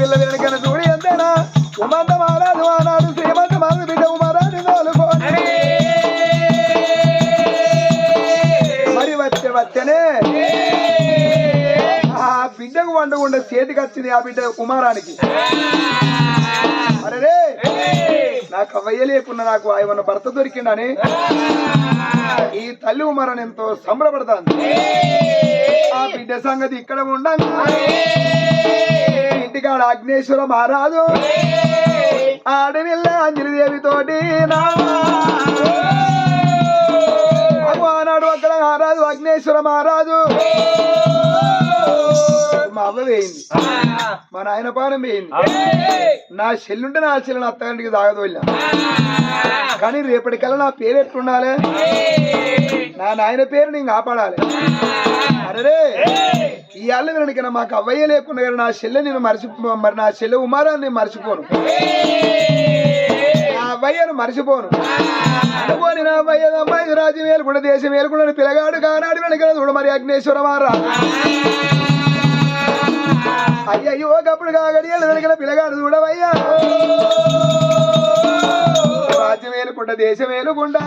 ఆడపిల్ల వెనకన చూడి ఎంతేనా ఉమంత మహారాజు ఆనాడు శ్రీమంత మహారాజు బిడ్డ ఉమారాజు తోలుకోని మరి వచ్చనే ఆ బిడ్డకు వండకుండా చేతికి వచ్చింది ఆ బిడ్డ కుమారానికి అరే నాకు అవ్వయ్య లేకున్నా నాకు ఆయన భర్త దొరికిండని ఈ తల్లి ఉమారాన్ని ఎంతో సంబరపడతాను ఆ బిడ్డ సంగతి ఇక్కడ ఉండంగా ఇంటికాడ అగ్నేశ్వర మహారాజు ఆడవిల్ల అంజలిదేవితోటి ఆనాడు అక్కడ మహారాజు అగ్నేశ్వర మహారాజు మా అవ్వ వేయింది మా నాయన పానం వేయింది నా చెల్లుంటే నా చెల్లిని అత్తగారికి తాగదు వెళ్ళా కానీ రేపటికల్లా నా పేరు ఎట్లుండాలి నా నాయన పేరు నేను కాపాడాలి అరే ఈ అల్ల వెనకన్నా మాకు అవ్వయ్య లేకుండా కానీ నా చెల్లె నేను మరి నా చెల్లె ఉమారాన్ని నేను మర్చిపోను నా అవ్వయ్యను మర్చిపోను అనుకోని నా అవ్వయ్య అమ్మాయి రాజ్యం వేలుకుండా దేశం వేలుకుండా పిల్లగాడు కానాడు వెనక చూడు మరి అగ్నేశ్వర మహారాజు అయ్యయ్యో ఒకప్పుడు కాగడియాలు వెనకల పిల్లగాడు చూడవయ్యా రాజ్యం వేలుకుంటా దేశం వేలుకుంటా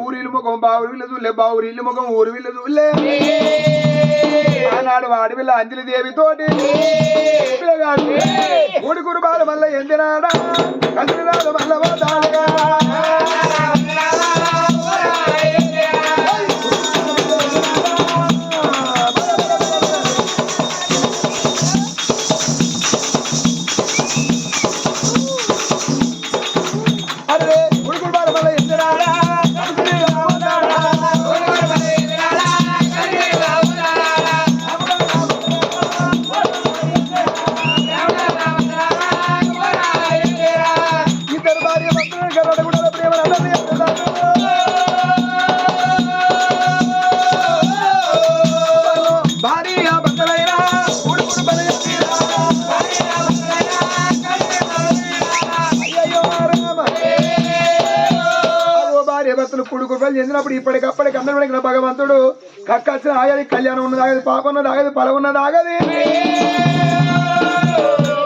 ఊరిల్లు ముఖం బావురిల్లు చూలే బావురిల్లు ముఖం ఊరు విల్లు చూలే ఆనాడు వాడి పిల్ల అంజలి దేవితోటి పిల్లగాడు ఊడి కురుబాల మల్ల ఎందినాడా కసిరాడు మల్ల పోతాగా కుడుకులు చెందినప్పుడు ఇప్పటికప్పటికి అందరూ భగవంతుడు కక్కచ్చిన ఆగది కళ్యాణం ఉన్నది ఆగది పాప ఉన్నది ఆగది పొలం ఉన్నది ఆగది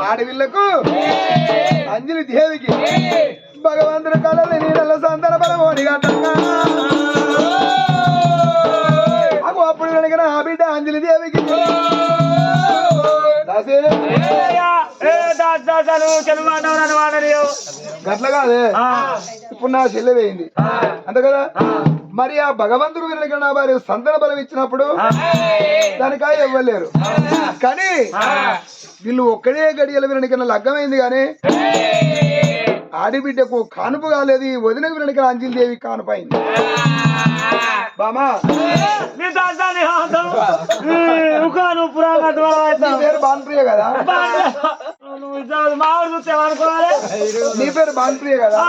ఆడవిళ్లకు అంజలి దేవికి భగవంతుడు కళని నీళ్ళ సంతన బలమోడి గట్టంగా అప్పుడు వెనకన ఆ బిడ్డ అంజలి దేవికి గట్ల కాదే ఇప్పుడు నా చెల్లె వేయింది అంతే కదా మరి ఆ భగవంతుడు వెనకన వారి సంతన బలం ఇచ్చినప్పుడు దానికాయ ఇవ్వలేరు కానీ వీళ్ళు ఒక్కడే గడియల వెనకన లగ్గమైంది కానీ ఆడిబిడ్డకు కానుపు కాలేదు వదిన వెనకన అంజలి దేవి కానుపైంది బామా పేరు బాన్ప్రియ కదా నీ పేరు బాన్ప్రియ కదా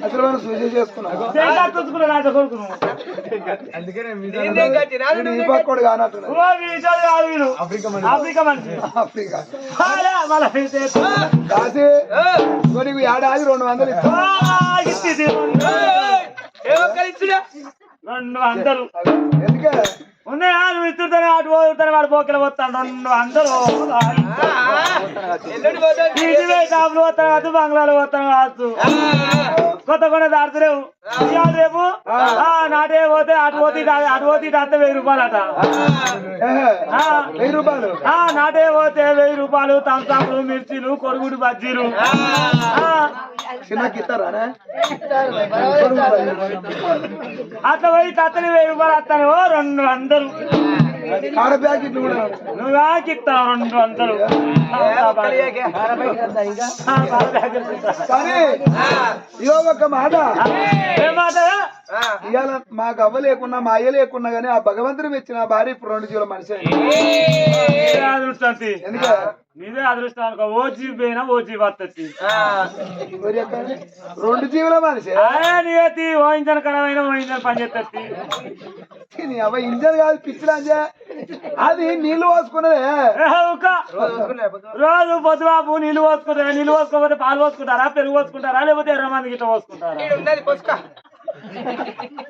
అసలు మనం సూచన చేసుకున్నాడు ఆఫ్రికా నీకు ఏడాది 200 ఎందుకే ఉన్నాయా నువ్వు ఇస్తుంటానే అటు పోతానే వాడు పోకెళ్ళ పోతాను 200 షాపులు పోతాను కాదు బంగ్లాలు పోతాను కాదు కొత్త కొండ దాడుతులేవు రేపు నాటే పోతే అటు పోతే ఇటు అత్తే 1000 రూపాయలు అట 1000 రూపాయలు నాటే పోతే 1000 రూపాయలు తంసాపులు మిర్చీలు కొరుగుడు బజ్జీలు అట్లా పోయి తత్తని 1000 రూపాయలు వస్తాను 200 నువ్వు ఆకిస్తావు 200 ఒక మాట ఇవాళ మాకు అవ్వ లేకున్నా మా అయ్య లేకున్నా గానీ ఆ భగవంతుడు మెచ్చిన భార్య ఇప్పుడు 2 జీవుల మనిషి ఎందుకంటే నీదే అదృష్టం అనుకో ఓ జీవి పోయినా ఓ జీవి వస్తుంది 2 జీవుల మనిషి నీతి ఓయించని కడమైనా ఓయించని పని చేస్తుంది అవ్వ ఇంజన్ కాదు పిచ్చిరాజా అది నీళ్లు పోసుకున్నదే రోజు పొద్దుబాబు నీళ్లు పోసుకుంటారా నీళ్లు పోసుకోకపోతే పాలు పోసుకుంటారా పెరుగు పోసుకుంటారా లేకపోతే 20 మంది గిట్ట పోసుకుంటారా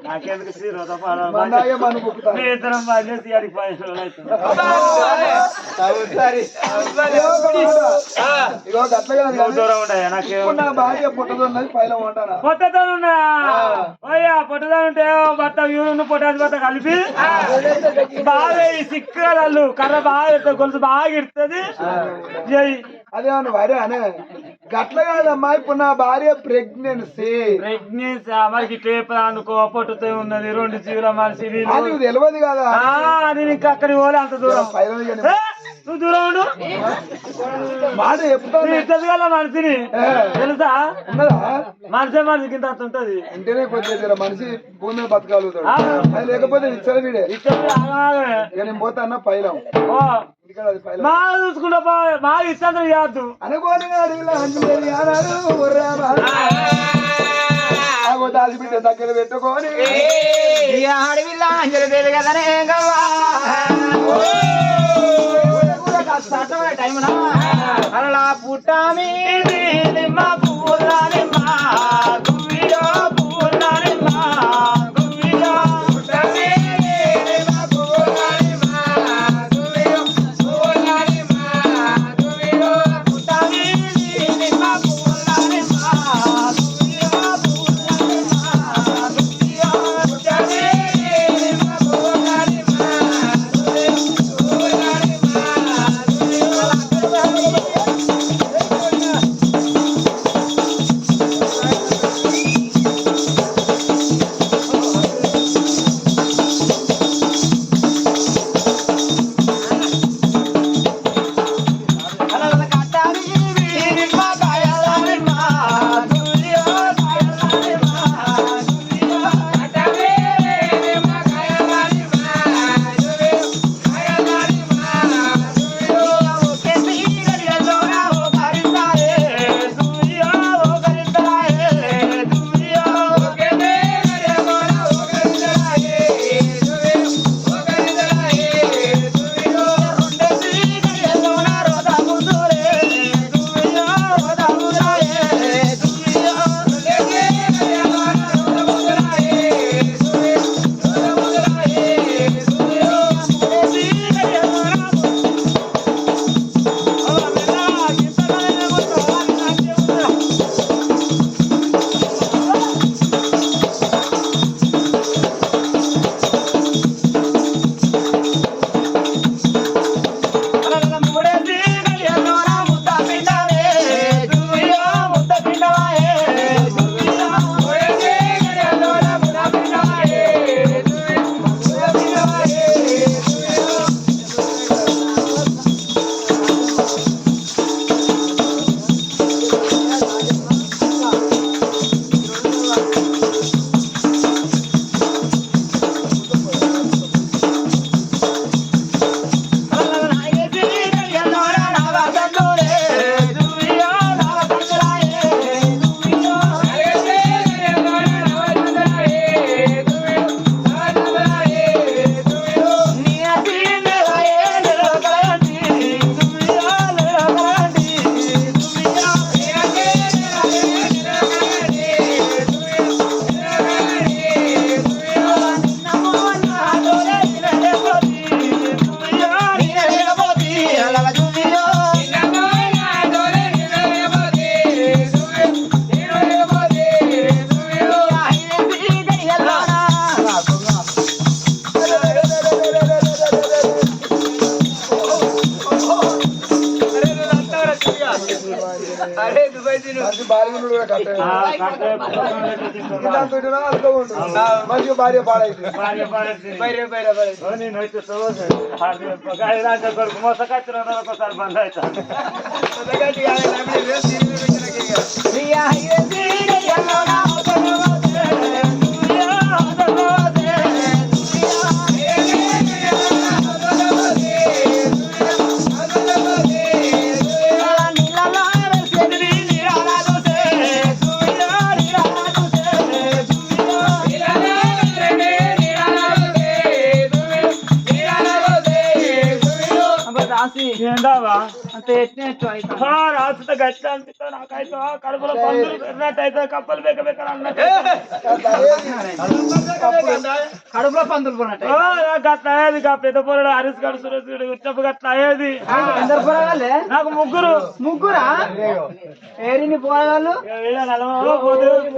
నాకెందుకు శ్రీరోధ మన్నాగే మనం బుక్కుతాం. మీ ఇద్దరం పనిచేసి అడిగి 10 రోజులు అవుతుంది. ఇగో గట్ల కాదు కానీ దూరం ఉంటాయా నాకేమో ఇప్పుడు నా భార్య పుట్టదున్నది పైన ఉంటానా పొట్టతో ఉన్నా అయ్యా పొట్టతో ఉంటే బట్ట యూను పొట్టాసి బట్ట కలిపి బాగా సిక్కలు కర్ర బాగా ఇస్తుంది గొలుసు బాగా ఇస్తుంది అదే అవును భార్య అనే గట్ల కాదమ్మా ఇప్పుడు నా భార్య ప్రెగ్నెన్సీ మనకి టేప్ అనుకో పొట్టుతో ఉన్నది 2 జీవుల మనిషి అది తెలియదు కదా అది నీకు అక్కడికి పోలే అంత దూరం పైన నువ్వు దూరం ఉండు మాట చెప్తాను ఇద్దరు గల మనిషిని తెలుసా ఉన్నదా మనిషికి ఇంత అంత ఉంటది ఉంటేనే కొద్దిగా మనిషి భూమి మీద బతకాలుతాడు అది లేకపోతే ఇచ్చడు వీడే ఇక నేను పోతా అన్న పైలం మా చూసుకుంటా మా ఇష్టం చేయద్దు అనుకోని దాచిపెట్ట దగ్గర పెట్టుకొని అడవిలా అంజలి దేవి కదనే టైం అలా పుట్టామి మా పూర్ణాని మా గుమ్మిలో పూర్ణాని మా గుమ్మిలో పుట్టామి మా పూర్ణాని మా గుమ్మిలో పూర్ణాని మా గుమ్మిలో పుట్టామి మా పూర్ణాని మా గుమ్మిలో పూర్ణాని మా గుమ్మిలో పుట్టామి మా పూర్ణాని మా మంచి భార్య పాడైంది ఒకసారి బంద్ అవుతాను ఏందావా అంత ఎట్టినట్టు అయితే రాసుతో గట్టి అనిపిస్తా నాకైతే కడుపులో పందులు పెరిగినట్టు అయితే కప్పలు బెక్క బెక్క అన్నట్టు కడుపులో పందులు పోనట్టు గట్ల అయ్యేది పెద్ద పొరడు హరీష్ గడు సురేష్ గడు ఉచ్చపు గట్ల అయ్యేది ఎందరు పోరగాళ్ళే నాకు ముగ్గురు ముగ్గురా ఏరిని పోరగాళ్ళు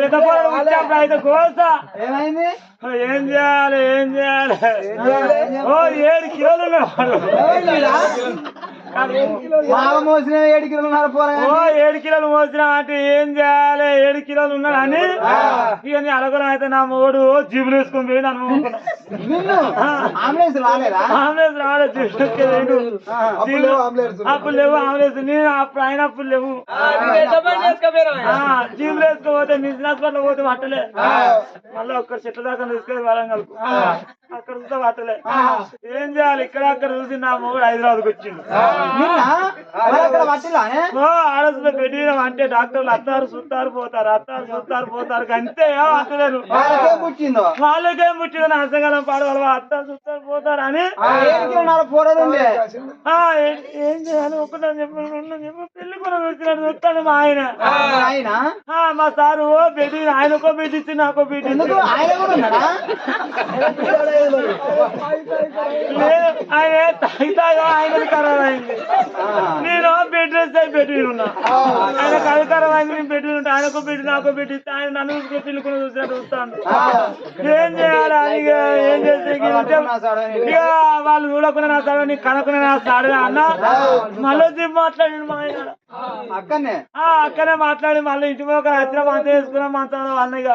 పెద్ద పొరడు ఉచ్చప్పుడు అయితే కోస ఏమైంది ఏం చేయాలి ఏం చేయాలి 7 కిలోలు ఉన్నాడు బాగా మోసిన 7 కిలోలున్నారు పోరగాళ్ళు 7 కిలోలు మోసిన అంటే ఏం చేయాలి 7 కిలోలు ఉన్నాడు అని ఇక నీ అడగడం అయితే నా మూడు జీబులు వేసుకొని పోయి నన్ను నిన్ను అంబులెన్స్ రాలేదా ఆంబులెన్స్ రాలేదు అప్పులు లేవు ఆంబులెన్స్ నేను అప్పుడు ఆయన అప్పులు లేవు జీబులు వేసుకోపోతే నిజ హాస్పిటల్ పోతే పట్టలే మళ్ళీ ఒక్క చెట్ల దాకా తీసుకెళ్ళి వరంగల్ అక్కడ చూస్తే పట్టలే ఏం చేయాలి ఇక్కడ అక్కడ చూసి నా మొగుడు హైదరాబాద్కి వచ్చిండు ఆడసులో పెట్టినాం అంటే డాక్టర్లు అత్తారు చూస్తారు పోతారు అంతే అంటలేరు వాళ్ళకేం పుట్టిందో నష్టకాలం పాడగలవా అత్తారు చూస్తారు పోతారు అని ఏం చేయాలి ఒకటే చెప్పి పెళ్లి కూడా వచ్చినట్టు చూస్తాను మా ఆయన మా సారు పెట్టి ఆయనకో పెట్టించి నాకో పెట్టింది ఆయన తాగితాగా ఆయనది ఖరాబ్ అయింది నేను బెడ్ రెస్ట్ అయి పెట్టి ఉన్నా ఆయన కవి ఖరాబ్ అయింది నేను పెట్టి ఉంటా ఆయనకో పెట్టి నాకో పెట్టి ఆయన నన్ను చూసుకుని పిల్లుకుని చూసినట్టు చూస్తాను ఏం చేయాలి ఇక ఏం చేస్తే ఇక వాళ్ళు చూడకుండా నా సాడు నీకు కనకుండా నా సాడు అన్న మళ్ళీ చెప్పి మాట్లాడి మా ఆయన అక్కనే మాట్లాడి మళ్ళీ ఇంటి మీద ఒక రాత్రి మంచం వేసుకున్నా మంచం అన్నయ్య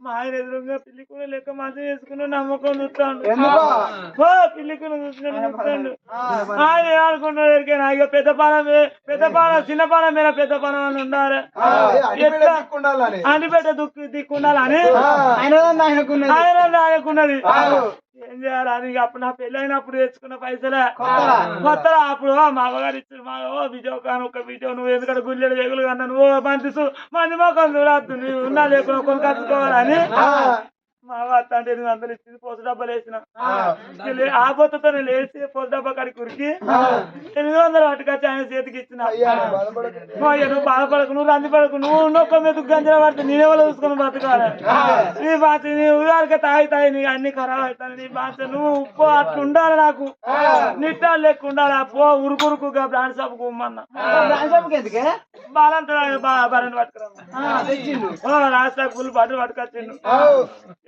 మా ఆయన ఎదురుగా పిల్లికుని లెక్క మంచం వేసుకుని నమ్మకం చూస్తాడు పిల్లికుని చూస్తున్నాడు చూస్తాడు ఆయన ఏమనుకుంటున్నాడు ఎరికైనా ఇక పెద్ద పానం చిన్న పానం మీద పెద్ద పానం అని ఉండాలి అంటిపెట్ట దిక్కుండాలని ఆయనకున్నది ఏం చేయాలని అప్పుడు నా పెళ్లి అయినప్పుడు తెచ్చుకున్న పైసలే కొత్తగా అప్పుడు మా అమ్మగారు ఇచ్చారు మా విజయ్ కాను ఒక విజయ్ నువ్వు ఎందుకంటే గుళ్ళెడు వెగులు కన్నా నువ్వు మంది మొక్కలు చూడద్దు నువ్వు ఉన్నా లేకుండా కొన్ని కట్టుకోవాలని మా అత్త అంటే 800 ఇచ్చింది పోసు డబ్బాలు వేసిన ఆపోతతో లేచి పోసు డబ్బా కాడికి ఉరికి 800 పట్టుకొచ్చి ఆయన చేతికి ఇచ్చిన నువ్వు బాధపడకు నువ్వు రంది పడకు నువ్వు నొక్క మెతుకు గంజల పడితే నేనే వాళ్ళు చూసుకొని బతకాలి నీ బాధ నీ ఉదారిక తాగుతాయి నీ అన్ని ఖరాబ్ అవుతాయి నీ బాధ నువ్వు ఉప్పు అట్లా ఉండాలి నాకు నిట్టాలు లెక్క ఉండాలి పో ఉరుకురుకుగా బ్రాండ్ షాప్ కుమ్మన్నా బాలంతా బరణి పట్టుకురా రాష్ట్ర ఫుల్ బట్టలు పట్టుకొచ్చిండు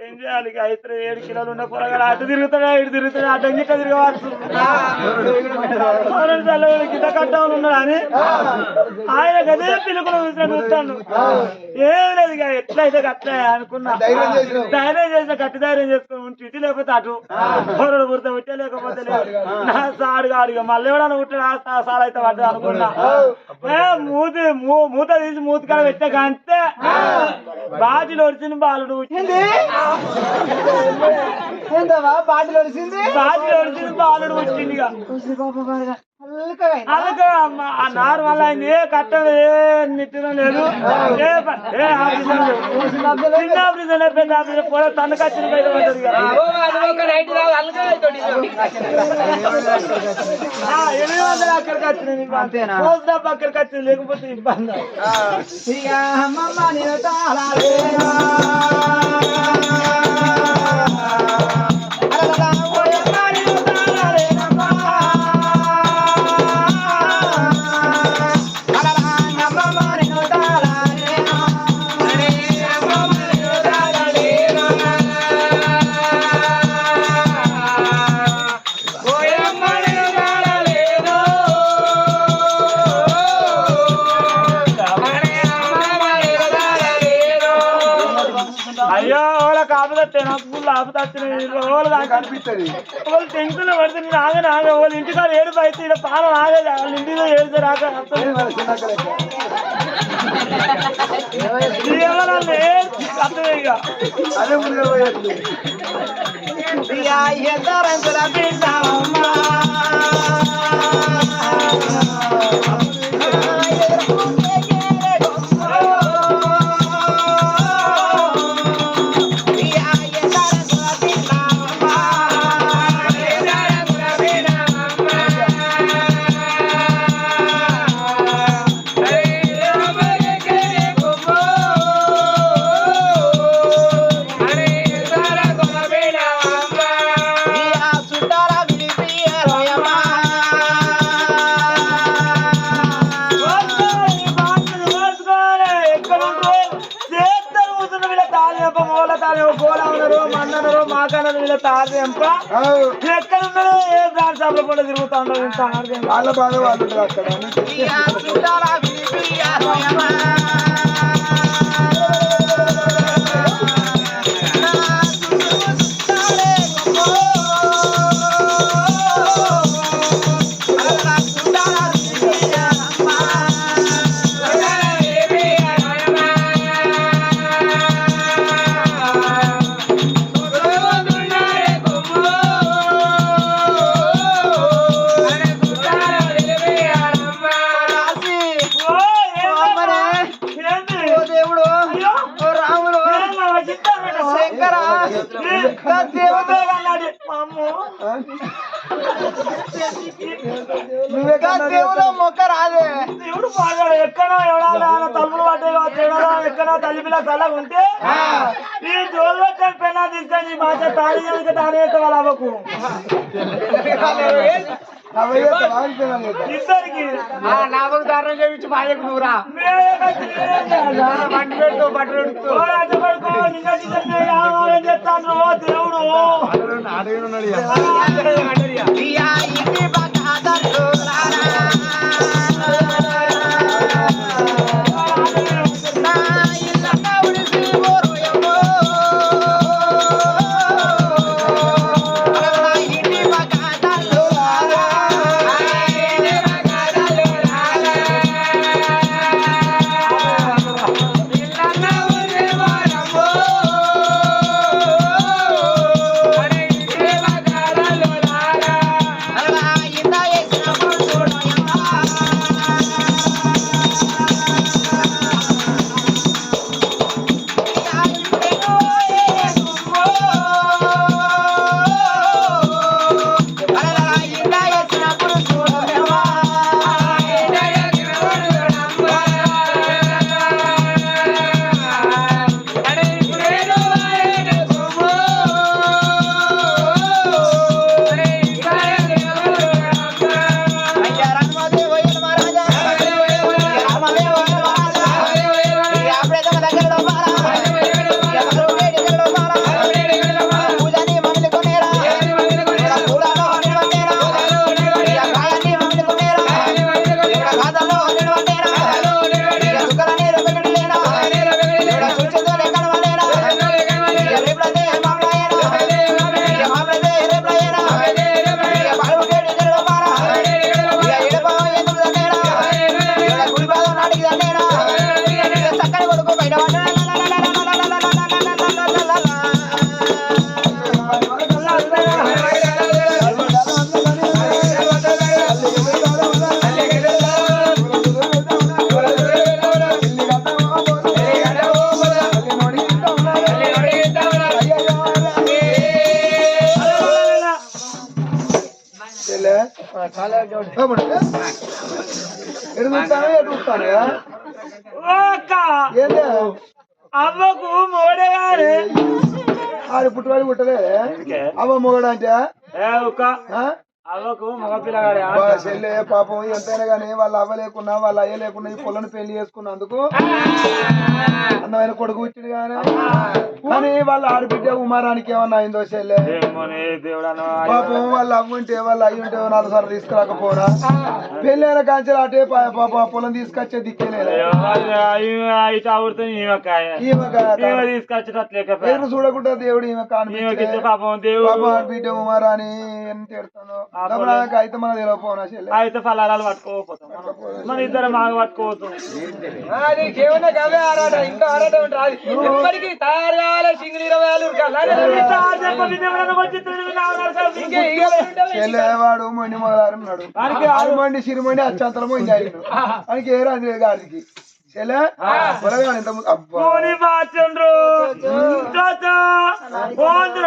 ఏం చేయాలి ఇక 7 కిలోలు ఉన్న పొరగాడు అటు తిరుగుతాడా ఇటు తిరుగుతాడా అటు ఇంక తిరగవచ్చు గిద్ద కట్టమని ఉన్నాడు అని ఆయన గదే పిలుకులు చూస్తాడు ఏం లేదు ఇక ఎట్లయితే కట్ట అనుకున్నా ధైర్యం చేసిన గట్టి ధైర్యం చేసుకుని ఉంటే ఇటు లేకపోతే అటు పొరడు పుడితే ఉట్టే లేకపోతే లేదు నా సాడు కాడు ఇక మళ్ళీ ఎవడన్నా ఉట్టాడు ఆ సాడు అయితే పడ్డా అనుకున్నా మూత తీసి మూతికాడ పెట్టే అంతే బాటిలో వచ్చింది బాలుడు బాటిల్ ఒడిసింది బాలుడు వచ్చింది నార్మల్ అయింది ఏ కట్టం ఏ నిట్టడం లేదు చిన్న ఆపరేషన్ పెద్ద ఆపరేషన్ కూడా తనకొచ్చిన బయట పడ్డది 800 అక్కడికి వచ్చింది పోస్ట్ అక్కడికి వచ్చింది లేకపోతే ఇబ్బంది అయ్యో వాళ్ళకి ఆపదట్టే నాకు ఫుల్ ఆపదచ్చినాయి కనిపిస్తుంది వాళ్ళు టెన్షన్ పడితే నేను ఆగే వాళ్ళ ఇంటికాడ ఏడు బయట ఇక్కడ పాలన ఆగేది వాళ్ళ ఇంటిలో ఏడు రాక అర్థమే ఇక అదే ముందుగా పోయేది మందనరు మాకన్నారు వీళ్ళ తారదేంప ఎక్కడ ఉన్నారో ఏ బ్రాండ్ షాప్ లో కూడా తిరుగుతా ఉండవు ఇంత తారదేంప వాళ్ళ బాధ వాళ్ళు ఉంటారు అక్కడ మొక్క రాదే దేవుడు పాడాడు ఎక్కడో ఎవడా తలుపులు పట్టే ఎక్కడో తల్లి పిల్ల చల్లగా ఉంటే ఈ జోలు పెట్టని పెన్నా తీసుకొని మాట తాళి తానే వాళ్ళ అవ్వకు ఇద్దరికి నామకు దారుణం చేయించి మాయకు నువ్వురా బండి పెడుతూ బట్ట పెడుతూ చెప్తాను దేవుడు అవ్వకు మొగడగానే ఆడు పుట్టువాడి పుట్టలే అవ్వ మొగడు అంటే అవ్వకు మగ పిల్లగాడే చెల్లె పాపం ఎంతైనా గానీ వాళ్ళ అవ్వ లేకున్నా వాళ్ళ అయ్య లేకున్నా ఈ పొలను పెళ్లి చేసుకున్నందుకు అందమైన కొడుకు వచ్చింది కానీ వాళ్ళ ఆడబిడ్డ ఉమారానికి ఏమన్నా అయిందో చెల్లె పాపం వాళ్ళ అవ్వ ఉంటే వాళ్ళ అయ్యి ఉంటే 4 సార్లు తీసుకురాకపోనా పెళ్లి అయిన కాంచెలు అటే పాప పొలం తీసుకొచ్చే దిక్కేలేదు తీసుకొచ్చేటట్లేక చూడకుండా దేవుడు ఈమె కాని పాపం దేవుడు ఆడబిడ్డ ఉమారాని ఎంత తిడతాను అయితే మన తెలియకపోనా చెల్లె అయితే ఫలారాలు పట్టుకోకపోతాం మన ఇద్దరం మాగ పట్టుకోవచ్చు ఇంకా ఆరాటం ఉంటుంది ఎప్పటికీ తయారు కావాలి సింగిల్ 20 వాడు మొండి మొదలారున్నాడు ఆరు మండి సిరిమండి అచ్చంతల మొండి అయ్యాడు ఆయనకి ఏ రాజు గారికి చెల్లె ఎంత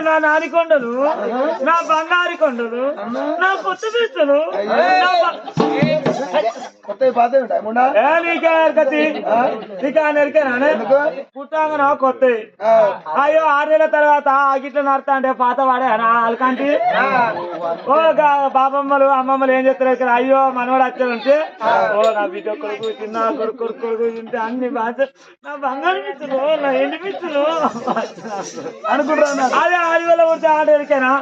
నా నాని కొండలు నా బంగారు కొండలు నా కొత్త పిస్తులు కొత్త పాత ఉంటాయి ముండా ఏ నీకే ఎరకతి నీకే ఎరికేనా పుట్టాంగనా కొత్త అయ్యో 6 నెలల తర్వాత గిట్ల నడతా అంటే పాత వాడే అలకంటి ఓ బాబమ్మలు అమ్మమ్మలు ఏం చేస్తారు ఇక్కడ అయ్యో మనవాడు వచ్చాడంటే ఓ నా బిడ్డ కొడుకు చిన్న కొడుకు తింటే అన్ని బాధ నా బంగారు మిచ్చులు నా ఎండి మిచ్చులు అనుకుంటున్నా అదే 6 వేల పుడితే ఆట ఎరికేనా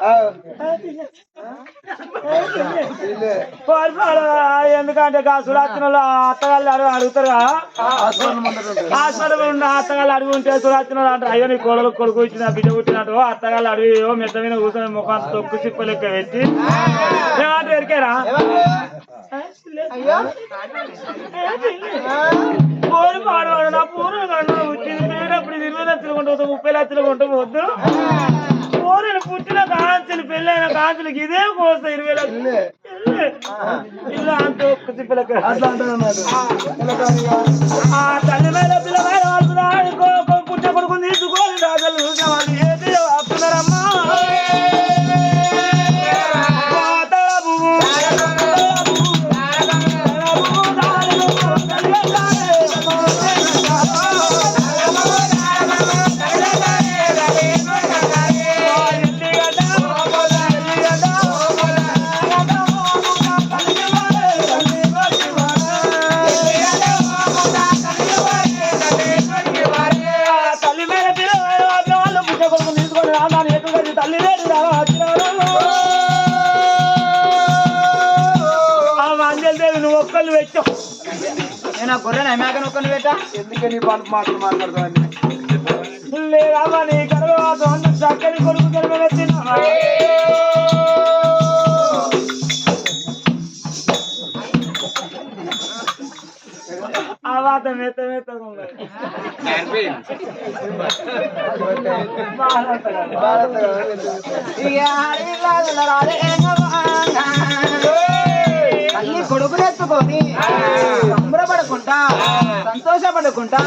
ఎందుకంటే సురాచనలో అత్తగాళ్ళు అడుగుతారు హాస్పిటల్ ఉన్న అత్తగాళ్ళు అడుగు ఉంటే సురాచనలు అంటారు అయ్యో నీ కొడుకు ఇచ్చిన బిడ్డ పుట్టినట్టు అత్తగాళ్ళు అడిగి మెత్త మీద కూర్చొని ముఖం తొక్కు సిప్పు లెక్క పెట్టి ఏమంటారు ఎరికేరా పూరు పాడవాడు నా పూరు వచ్చింది పేరప్పుడు 20 లక్షలు కొంటూ 30 లక్షలు కొంటూ వద్దు పూరని పుట్టిన కాంచెలు పెళ్ళైన కాంచెలకి ఇదే కోస్తా 20 లక్షలు ఇలా అంత ఒక్క సిప్పలెక్క తల్లి మీద పిల్లవాడు వాడుతున్నాడు పుట్ట కొడుకు తీసుకోవాలి రాజలు చూసేవాళ్ళు ఏది ఆపుతున్నారమ్మా నేను గొర్రె మేకను ఒక్కని పెట్టా ఎందుకని మాటలు మాట్లాడుతాను లేదమ్మా నీ గర్భవాసం చక్కని కొడుకు గర్భవచ్చిన ఆ వాత మెత్త తల్లి కొడుకులు ఎత్తుకొని సంబరపడుకుంటా సంతోషపడుకుంటా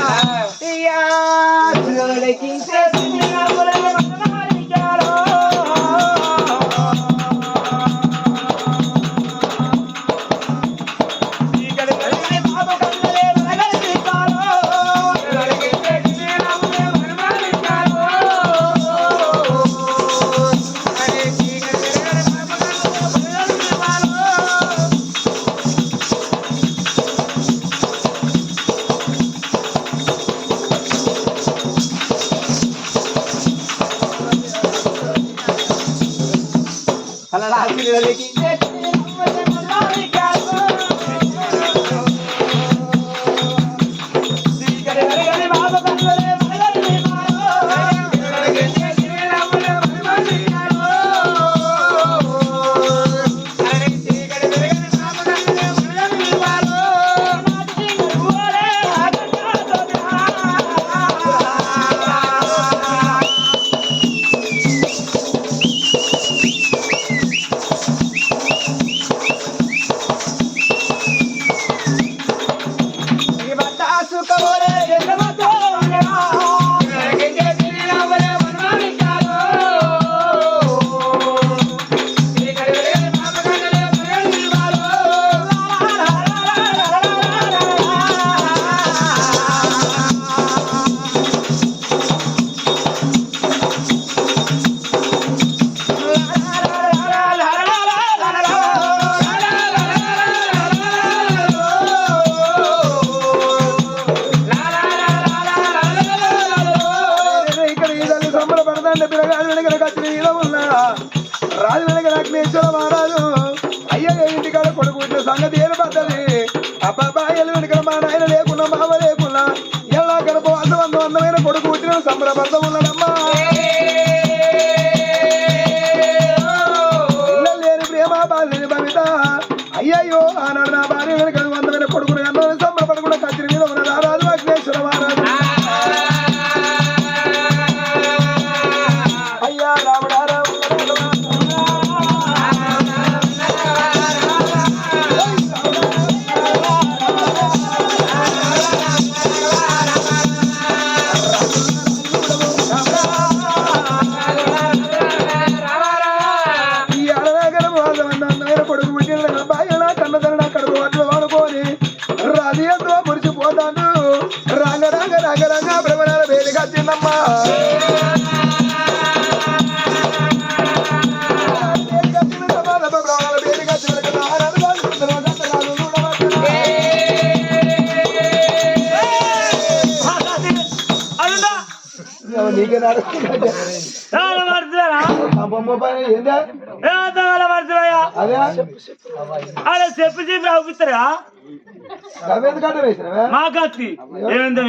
రాజు వెనకనేశ్వర మహారాజు అయ్య ఇంటికాడ కొడుకు సంగతి ఏమి పడ్డది అబ్బాబాయలు వెనుక మా నాయన లేకున్నా మామ లేకున్నా ఎలా కనుక అందమైన కొడుకు పుట్టిన సంబరపడతా ఉన్నాడమ్మా లేని ప్రేమ బాల్యని భవిత అయ్యయ్యో ఆనాడు నా భార్య వెనుక అందమైన కొడుకుని అందమైన సంబరపడకుండా కత్తిరి మీద ఉన్న రారాజు అగ్నేశ్వర మహారాజు అయ్యా రాముడా కొడుకు పుట్టిన బాగా కన్నదన కడుపు రంగా బ్రహ్మణాల వేడిగా తిన్నమ్మా బ్రహ్మణాల వేడిగా నీకే అదే అదే చెప్పు చెప్పి అవుతారా గవేందుకంటే వేసినవే మా కత్తి ఏందో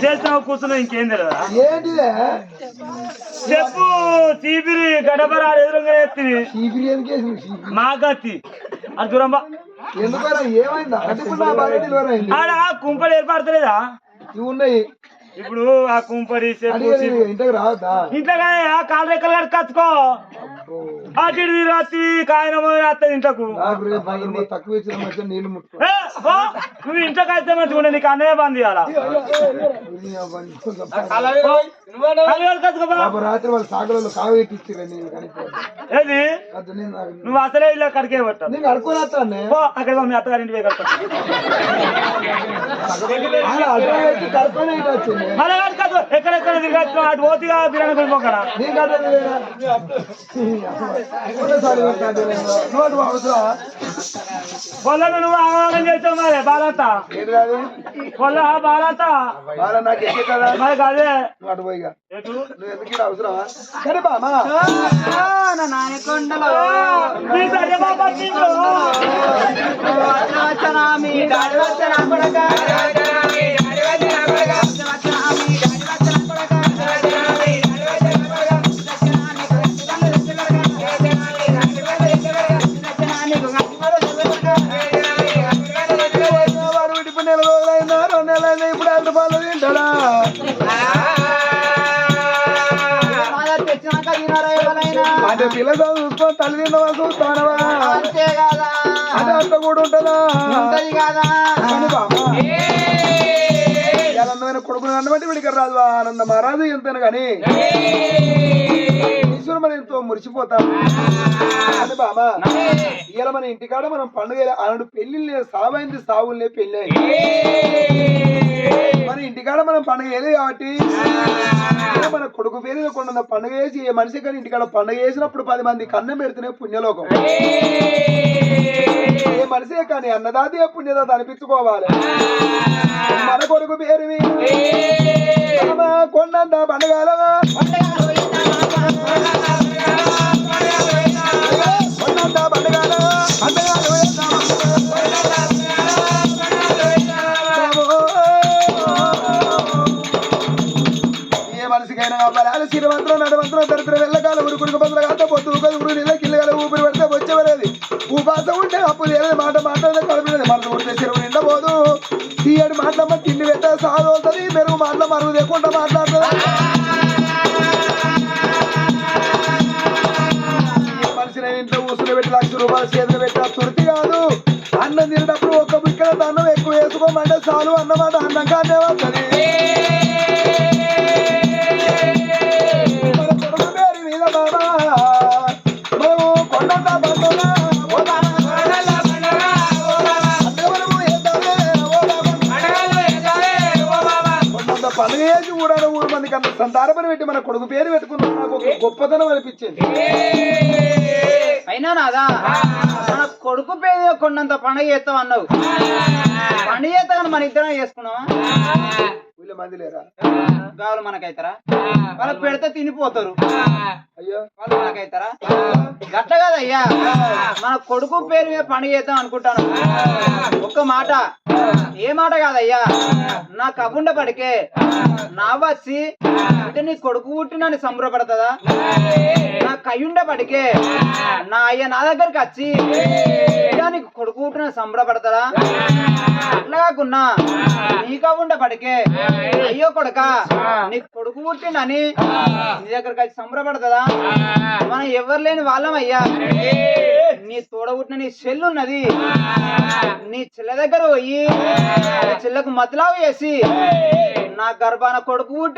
చేస్తావు కూర్చున్నావు ఇంకేం తెలియదా ఏంటిదే చెప్పు చీపిరి గడపరా ఎదురుగా ఎత్తి చీపిరి ఎందుకు వేసిన మా కత్తి అది దూరంబా ఎందుకైనా ఏమైందా అంటే ఇప్పుడు నా భార్య డెలివరీ అయింది ఆడ కుంపడి ఏర్పడతలేదా ఇవి ఉన్నాయి ఇప్పుడు ఆ కుంపడి చెప్పు ఇంటికి రావద్దా ఇంట్లో కాలు రెక్కలు కట్టి కత్తుకో అటు రాత్రి కాయనమో రాత్రి ఇంట్లోకు తక్కువ ఇచ్చిన మధ్య నీళ్లు ముట్టుకో నువ్వు ఇంట్లోకి అయితే మంచిగా ఉండే నీకు అన్నయ్య బంద్ చేయాలా రాత్రి వాళ్ళు సాగరంలో కావు ఎక్కిచ్చిరా నేను ఏది నువ్వు అసలే ఇలా కడికే పట్టావు నేను కడుక్కోలేస్తాను అక్కడ మీ అత్తగారింటి పోయి కడతా కడుక్కొని వచ్చింది మళ్ళీ కడుకోదు ఎక్కడెక్కడ తిరగచ్చు అటు పోతిగా బిర్యానీ కొనుక్కోకరా పొల్లను నువ్వు ఆగమనం చేసావు మరి బాలంతా పొల్ల బాలంతా నాకు ఎక్కే కదా మరి అదే అటు పోయిగా ఎటు నువ్వు ఎందుకు అవసరమా సరే బామా ఇప్పుడు అంత పాలు తింటాడా అంటే పిల్లలు చూసుకో తల్లి తిన్నవా చూస్తానవా అంటే అంత కూడా ఉంటుందా ఆనందమైన కొడుకుని అన్నబట్టి వీడికి రాదు ఆనందం రాదు ఎంతైనా కానీ ఈశ్వరు మనం ఎంతో మురిసిపోతాం అని బాబా ఇలా మన ఇంటికాడ మనం పండుగ ఆనాడు పెళ్లి లేదు సావైంది సావులే పెళ్లి మన ఇంటికాడ మనం పండుగ వేయలేదు కాబట్టి మన కొడుకు పేరు కొండ పండుగ వేసి ఏ మనిషి కానీ ఇంటికాడ పండుగ వేసినప్పుడు 10 మంది కన్నం పెడితేనే పుణ్యలోకం ఏ మనిషే కానీ అన్నదాది పుణ్యదాత అనిపించుకోవాలి మన కొడుకు పేరు కొండంత పండుగల కొండంత పండుగల మనిషికైనా కావాలి శ్రీమంత్రం నడవంత్రం దరిద్ర వెళ్ళకాల ఉరుకుడుకు బదులుగా పొద్దు ఊరు నీళ్ళ కిల్లగల ఊపిరి పెడితే వచ్చేవరేది ఉపాసం ఉంటే అప్పు తెలియదు మాట మాట్లాడితే కడుపునేది మనసు ఉంటే చెరువు నిండబోదు తీయడి మాటలమ్మ తిండి పెట్టే సాగు అవుతుంది మెరుగు మాటలు మరుగు లేకుండా మాట్లాడుతుంది మనిషిని ఇంట్లో ఊసులు పెట్టి ₹1,00,000 చేతులు పెట్టి తుర్తి కాదు అన్నం తినేటప్పుడు ఒక్క బిక్కడ అన్నం ఎక్కువ వేసుకోమంటే చాలు అన్నమాట అన్నం కానే వస్తుంది పండుగ చేసి కూడా 3 మందికి అంత సంతారపని పెట్టి మన కొడుకు పేరు పెట్టుకున్నాం నాకు ఒక గొప్పతనం అనిపించింది అయినా నాదా మన కొడుకు పేరు కొండంత పండుగ చేస్తాం అన్నావు పండుగ చేస్తా కానీ మన ఇద్దరం చేసుకున్నావా వీళ్ళ మంది లేరా గావులు మనకైతారా వాళ్ళకి పెడితే తినిపోతారు అయ్యో వాళ్ళు మనకైతారా గట్ల కాదయ్యా మన కొడుకు పేరు మీద పండుగ చేద్దాం అనుకుంటాను ఒక్క మాట ఏ మాట కాదయ్యా నా కబుండ పడికే నా వచ్చి అంటే నీ కొడుకు పుట్టి నన్ను సంబరపడుతుందా నా కయ్యుండ పడికే నా అయ్య నా దగ్గరికి వచ్చి నీకు కొడుకు పుట్టిన సంబరపడతారా అట్లా కాకున్నా నీ కబుండ పడికే అయ్యో కొడుక నీకు కొడుకు పుట్టిండని నీ దగ్గరికి వచ్చి సంబరపడుతుందా మనం ఎవరు లేని వాళ్ళం అయ్యా నీ తోడబుట్టిన నీ చెల్లున్నది నీ చెల్లె దగ్గర పోయి చెల్లెకు మతలావు చేసి నా గర్భాన కొడుకు పుట్టి